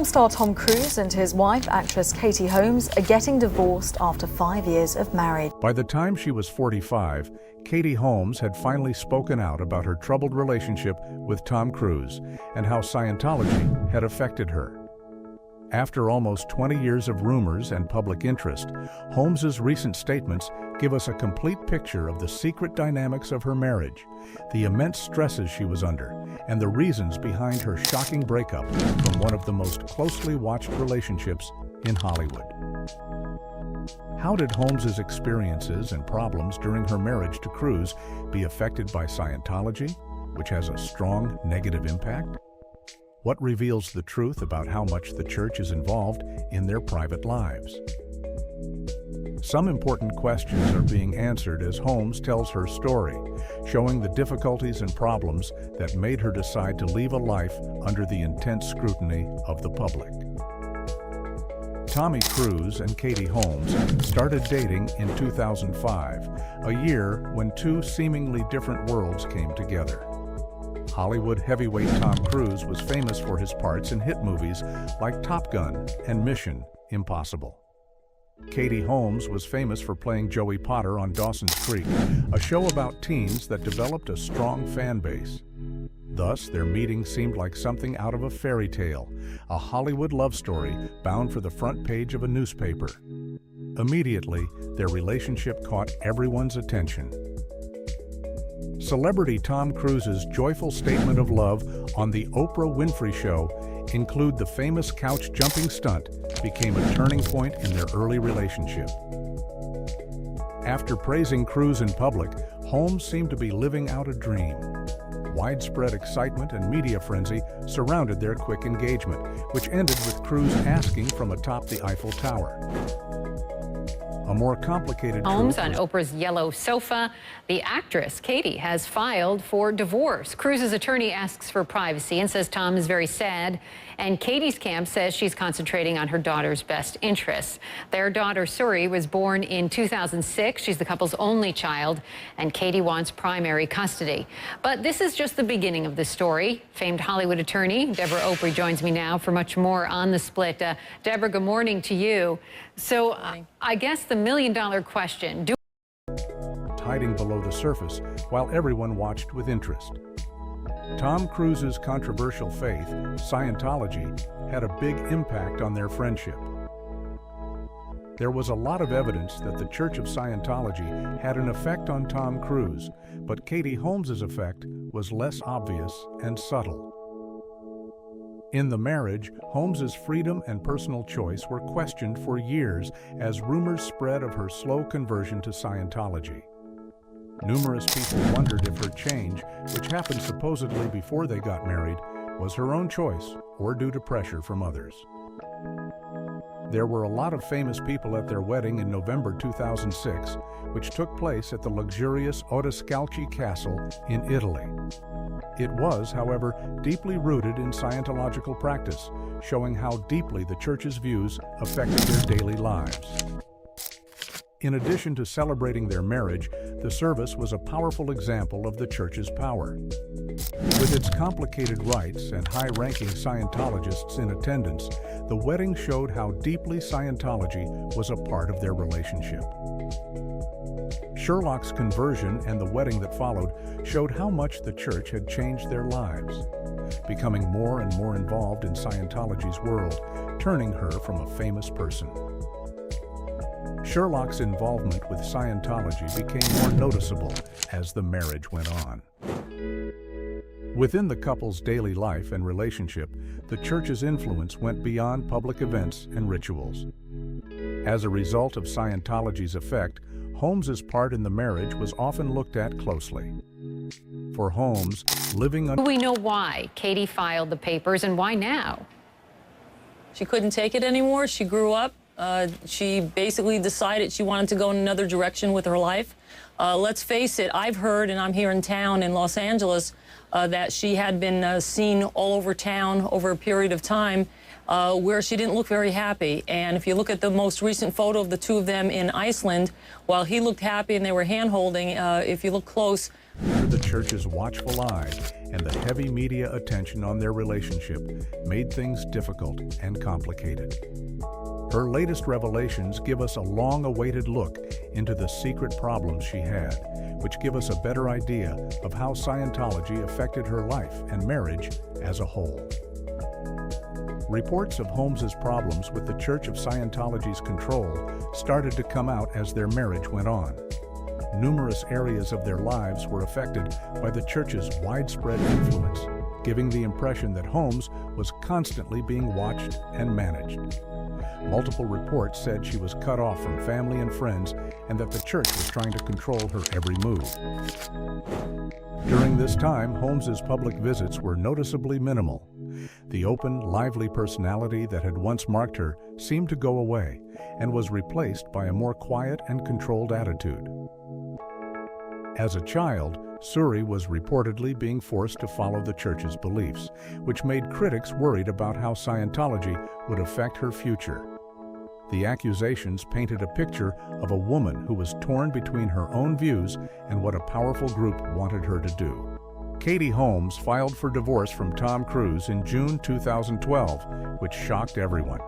Star Tom Cruise and his wife, actress Katie Holmes, are getting divorced after 5 years of marriage. By the time she was 45, Katie Holmes had finally spoken out about her troubled relationship with Tom Cruise and how Scientology had affected her. After almost 20 years of rumors and public interest, Holmes's recent statements give us a complete picture of the secret dynamics of her marriage, the immense stresses she was under, and the reasons behind her shocking breakup from one of the most closely watched relationships in Hollywood. How did Holmes's experiences and problems during her marriage to Cruise be affected by Scientology, which has a strong negative impact? What reveals the truth about how much the church is involved in their private lives? Some important questions are being answered as Holmes tells her story, showing the difficulties and problems that made her decide to leave a life under the intense scrutiny of the public. Tommy Cruise and Katie Holmes started dating in 2005, a year when two seemingly different worlds came together. Hollywood heavyweight Tom Cruise was famous for his parts in hit movies like Top Gun and Mission Impossible. Katie Holmes was famous for playing Joey Potter on Dawson's Creek, a show about teens that developed a strong fan base. Thus, their meeting seemed like something out of a fairy tale, a Hollywood love story bound for the front page of a newspaper. Immediately, their relationship caught everyone's attention. Celebrity Tom Cruise's joyful statement of love on the Oprah Winfrey Show include the famous couch jumping stunt became a turning point in their early relationship. After praising Cruise in public, Holmes seemed to be living out a dream. Widespread excitement and media frenzy surrounded their quick engagement, which ended with Cruise asking from atop the Eiffel Tower. A more complicated Holmes on Oprah's yellow sofa. The actress, Katie, has filed for divorce. Cruise's attorney asks for privacy and says Tom is very sad. And Katie's camp says she's concentrating on her daughter's best interests. Their daughter, Suri, was born in 2006. She's the couple's only child, and Katie wants primary custody. But this is just the beginning of the story. Famed Hollywood attorney Deborah Opry joins me now for much more on the split. Deborah, good morning to you. So I guess the million-dollar question, hiding below the surface while everyone watched with interest. Tom Cruise's controversial faith, Scientology, had a big impact on their friendship. There was a lot of evidence that the Church of Scientology had an effect on Tom Cruise, but Katie Holmes's effect was less obvious and subtle. In the marriage, Holmes's freedom and personal choice were questioned for years as rumors spread of her slow conversion to Scientology. Numerous people wondered if her change, which happened supposedly before they got married, was her own choice or due to pressure from others. There were a lot of famous people at their wedding in November 2006, which took place at the luxurious Odescalchi Castle in Italy. It was, however, deeply rooted in Scientological practice, showing how deeply the church's views affected their daily lives. In addition to celebrating their marriage, the service was a powerful example of the church's power. With its complicated rites and high-ranking Scientologists in attendance, the wedding showed how deeply Scientology was a part of their relationship. Sherlock's conversion and the wedding that followed showed how much the church had changed their lives, becoming more and more involved in Scientology's world, turning her from a famous person. Sherlock's involvement with Scientology became more noticeable as the marriage went on. Within the couple's daily life and relationship, the church's influence went beyond public events and rituals. As a result of Scientology's effect, Holmes's part in the marriage was often looked at closely. For Holmes, living under... We know why Katie filed the papers and why now. She couldn't take it anymore. She grew up. She basically decided she wanted to go in another direction with her life. Let's face it, I've heard, and I'm here in town in Los Angeles, that she had been seen all over town over a period of time where she didn't look very happy. And if you look at the most recent photo of the two of them in Iceland, while he looked happy and they were hand-holding, if you look close... Under the church's watchful eye, and the heavy media attention on their relationship made things difficult and complicated. Her latest revelations give us a long-awaited look into the secret problems she had, which give us a better idea of how Scientology affected her life and marriage as a whole. Reports of Holmes's problems with the Church of Scientology's control started to come out as their marriage went on. Numerous areas of their lives were affected by the church's widespread influence, giving the impression that Holmes was constantly being watched and managed. Multiple reports said she was cut off from family and friends and that the church was trying to control her every move. During this time, Holmes's public visits were noticeably minimal. The open, lively personality that had once marked her seemed to go away and was replaced by a more quiet and controlled attitude. As a child, Suri was reportedly being forced to follow the church's beliefs, which made critics worried about how Scientology would affect her future. The accusations painted a picture of a woman who was torn between her own views and what a powerful group wanted her to do. Katie Holmes filed for divorce from Tom Cruise in June 2012, which shocked everyone.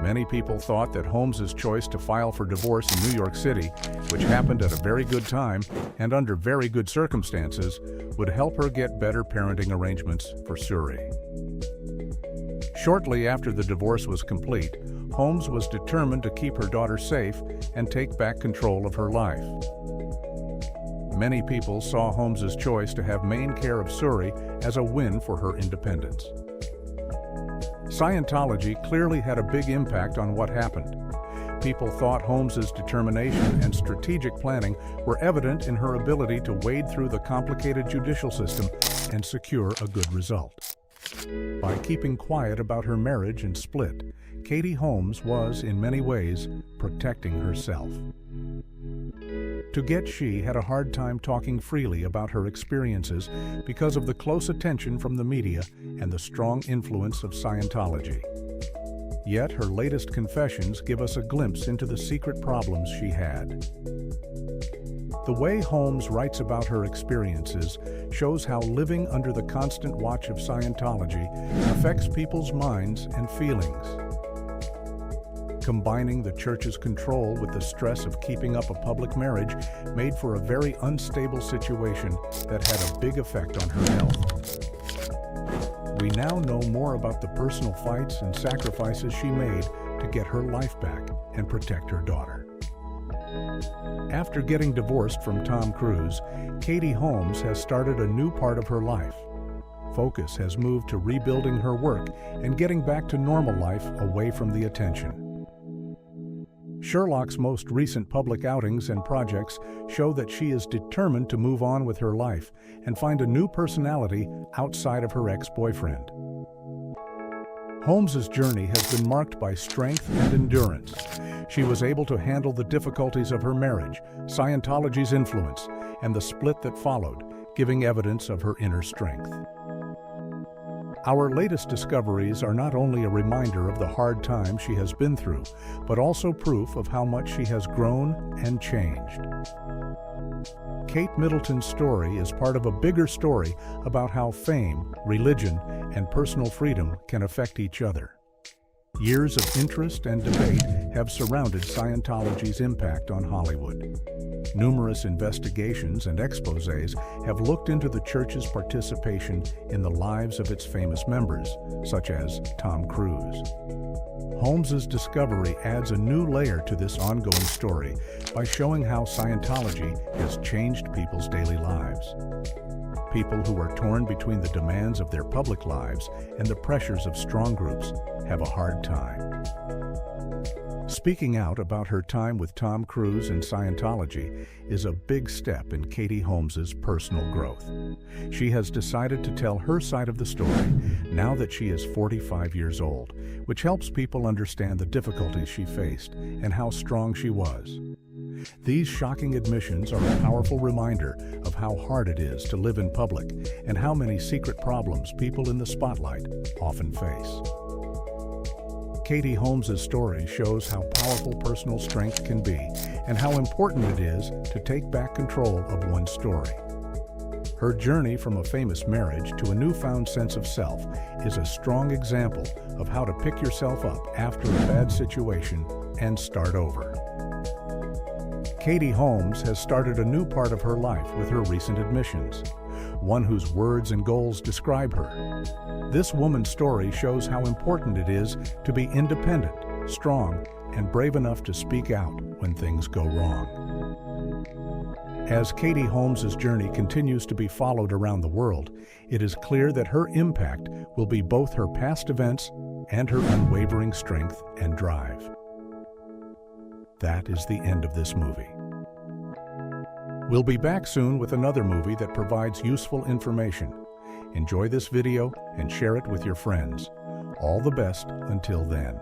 Many people thought that Holmes's choice to file for divorce in New York City, which happened at a very good time and under very good circumstances, would help her get better parenting arrangements for Suri. Shortly after the divorce was complete, Holmes was determined to keep her daughter safe and take back control of her life. Many people saw Holmes's choice to have main care of Suri as a win for her independence. Scientology clearly had a big impact on what happened. People thought Holmes's determination and strategic planning were evident in her ability to wade through the complicated judicial system and secure a good result. By keeping quiet about her marriage and split, Katie Holmes was, in many ways, protecting herself. To get, she had a hard time talking freely about her experiences because of the close attention from the media and the strong influence of Scientology. Yet her latest confessions give us a glimpse into the secret problems she had. The way Holmes writes about her experiences shows how living under the constant watch of Scientology affects people's minds and feelings. Combining the church's control with the stress of keeping up a public marriage made for a very unstable situation that had a big effect on her health. We now know more about the personal fights and sacrifices she made to get her life back and protect her daughter. After getting divorced from Tom Cruise, Katie Holmes has started a new part of her life. Focus has moved to rebuilding her work and getting back to normal life away from the attention. Sherlock's most recent public outings and projects show that she is determined to move on with her life and find a new personality outside of her ex-boyfriend. Holmes's journey has been marked by strength and endurance. She was able to handle the difficulties of her marriage, Scientology's influence, and the split that followed, giving evidence of her inner strength. Our latest discoveries are not only a reminder of the hard time she has been through, but also proof of how much she has grown and changed. Kate Middleton's story is part of a bigger story about how fame, religion, and personal freedom can affect each other. Years of interest and debate have surrounded Scientology's impact on Hollywood. Numerous investigations and exposés have looked into the church's participation in the lives of its famous members, such as Tom Cruise. Holmes's discovery adds a new layer to this ongoing story by showing how Scientology has changed people's daily lives. People who are torn between the demands of their public lives and the pressures of strong groups have a hard time. Speaking out about her time with Tom Cruise and Scientology is a big step in Katie Holmes's personal growth. She has decided to tell her side of the story now that she is 45 years old, which helps people understand the difficulties she faced and how strong she was. These shocking admissions are a powerful reminder of how hard it is to live in public and how many secret problems people in the spotlight often face. Katie Holmes's story shows how powerful personal strength can be and how important it is to take back control of one's story. Her journey from a famous marriage to a newfound sense of self is a strong example of how to pick yourself up after a bad situation and start over. Katie Holmes has started a new part of her life with her recent admissions, one whose words and goals describe her. This woman's story shows how important it is to be independent, strong, and brave enough to speak out when things go wrong. As Katie Holmes' journey continues to be followed around the world, it is clear that her impact will be both her past events and her unwavering strength and drive. That is the end of this movie. We'll be back soon with another movie that provides useful information. Enjoy this video and share it with your friends. All the best until then.